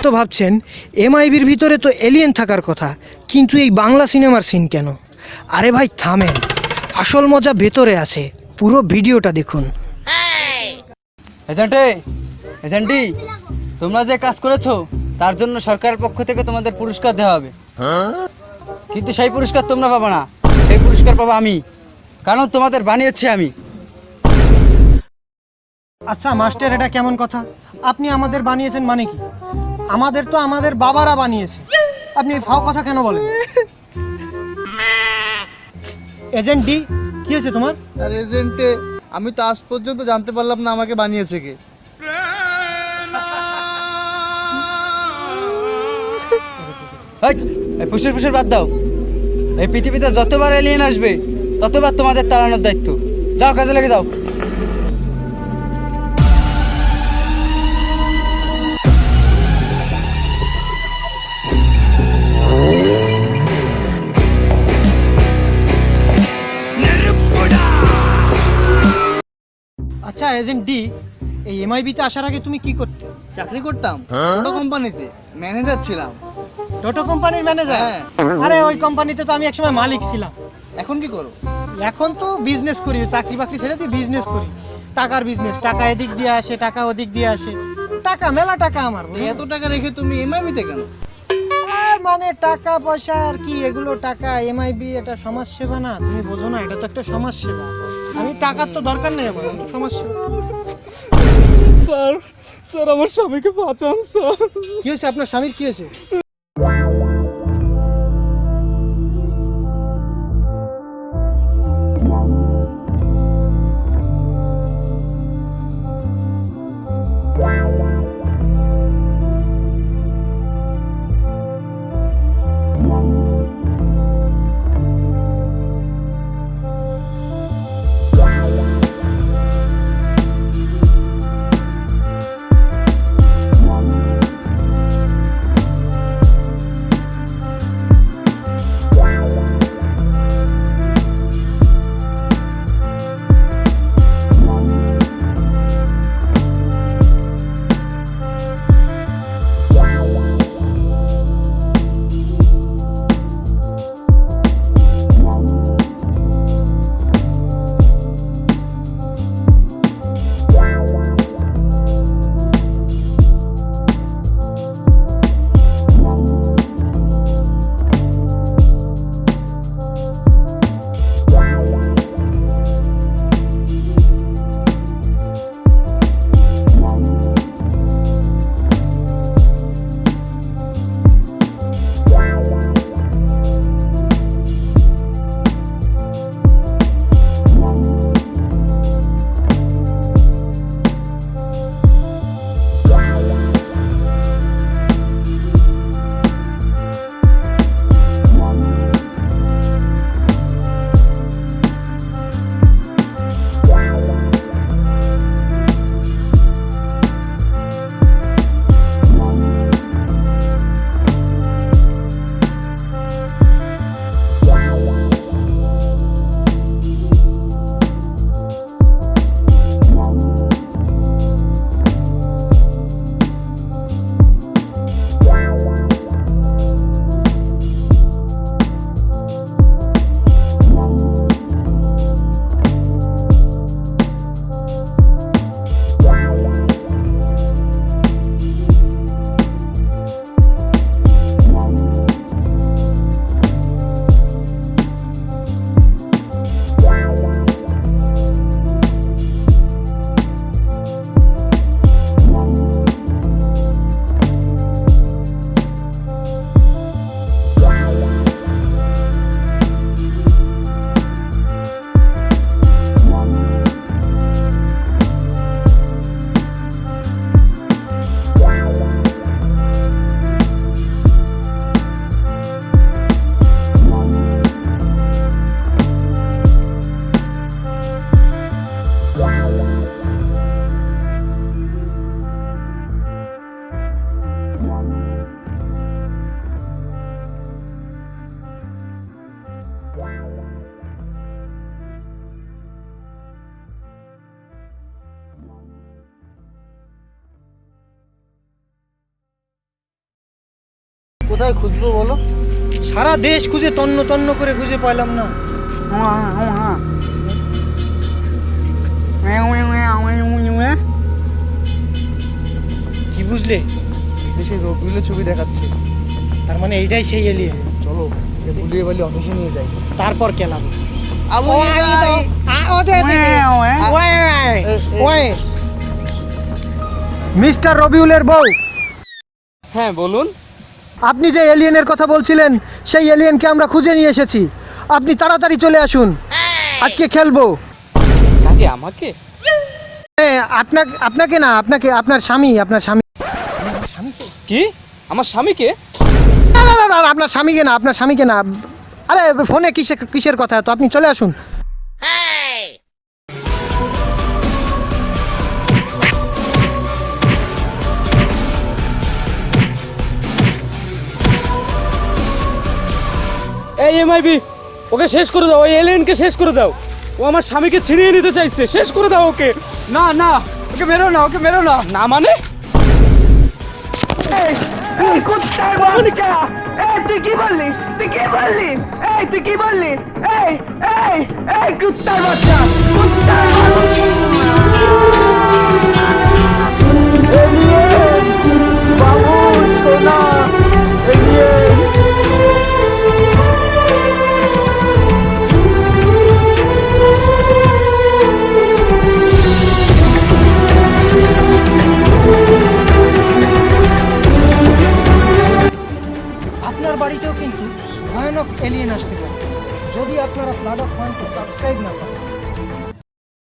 হয়তো ভাবছেন এমআইবির ভিতরে তো এলিয়েন থাকার কথা, কিন্তু এই বাংলা সিনেমার সিন কেন? আরে ভাই থামেন, আসল মজা ভেতরে আছে, পুরো ভিডিওটা দেখুন। এজেন্টি, তোমরা যে কাজ করেছো তার জন্য সরকারের পক্ষ থেকে তোমাদের পুরস্কার দেওয়া হবে, কিন্তু সেই পুরস্কার তোমরা পাবে না, সেই পুরস্কার পাবো আমি, কারণ তোমাদের বানিয়েছি আমি। আচ্ছা মাস্টার, এটা কেমন কথা? আপনি আমাদের বানিয়েছেন মানে কি? আমাদের তো আমাদের বাবারা বানিয়েছে, আপনি ফাও কথা কেন বলেন? এজেন্ট ডি, কি হয়েছে তোমার? আর এজেন্টে, আমি তো আজ পর্যন্ত জানতে পারলাম না আমাকে বানিয়েছে কে। এই ফুসুর বাদ দাও। এই পৃথিবীতে যতবার এলিয়েন আসবে ততবার তোমাদের তাড়ানোর দায়িত্ব। যাও, কাজে লেগে যাও। আচ্ছা এজেন্ট ডি, এই এমআইবিতে আসার আগে তুমি কি করতে? চাকরি করতাম ছোট কোম্পানিতে, ম্যানেজার ছিলাম। টোটো কোম্পানির ম্যানেজার? হ্যাঁ। আরে ওই কোম্পানিতে তো আমি একসময় মালিক ছিলাম। এখন কি করো? এখন তো বিজনেস করি, চাকরি বাকরি ছেড়ে দিয়ে বিজনেস করি, টাকার বিজনেস। টাকা এদিক দিয়ে আসে, টাকা ওদিক দিয়ে আসে, টাকা মেলা টাকা আমার। এত টাকা রেখে তুমি এমআইবিতে কেন? আর মানে টাকা পয়সা আর কি, এগুলো টাকা। এমআইবি এটা সমাজ সেবা না? তুমি বোঝো না? এটা তো একটা সমাজ সেবা। আমি টাকার তো দরকার নেই আমার, সমাজ সেবা। স্যার আমার স্বামীকে বাঁচান স্যার। কি হয়েছে আপনার স্বামীর, কি হয়েছে? কোথায় খুঁজবো বলো? সারা দেশ খুঁজে তন্ন তন্ন করে খুঁজে পাইলাম না। কি বুঝলে? দেশে রবিউলের ছবি দেখাচ্ছে। তার মানে এইটাই সেই এলিয়েন। চলো একে ভুলিয়ে বালি অফিসে নিয়ে যাই। তারপর কেলাম মিস্টার রবিউলের বউ, হ্যাঁ বলুন। আপনি যে এলিয়েনের কথা বলছিলেন সেই এলিয়েনকে আমরা খুঁজে নিয়ে এসেছি। আপনি তাড়াতাড়ি চলে আসুন, আজকে খেলবো। কাকে? আমাকে? আপনাকে না, আপনার স্বামী। কি? আমার স্বামীকে? না, আপনার স্বামীকে না। আরে ফোনে কিসের কথা? তো আপনি চলে আসুন। এই এমআইবি, ওকে শেষ করে দাও, ওই এলিয়েনকে শেষ করে দাও। ও আমার স্বামীকে ছিনিয়ে নিতে চাইছে, শেষ করে দাও ওকে। না না, ওকে মেরো না, ওকে মেরো না। না মানে? তুই কি বললি? তুই কি বললি? এই কুত্তার বাচ্চা, কুত্তার বাবু সোনা আপনার বাড়িতেও কিন্তু ভয়ানক এলিয়েন আসতে পারে। যদি আপনারা ফ্লাড অফ ফানকে সাবস্ক্রাইব না করেন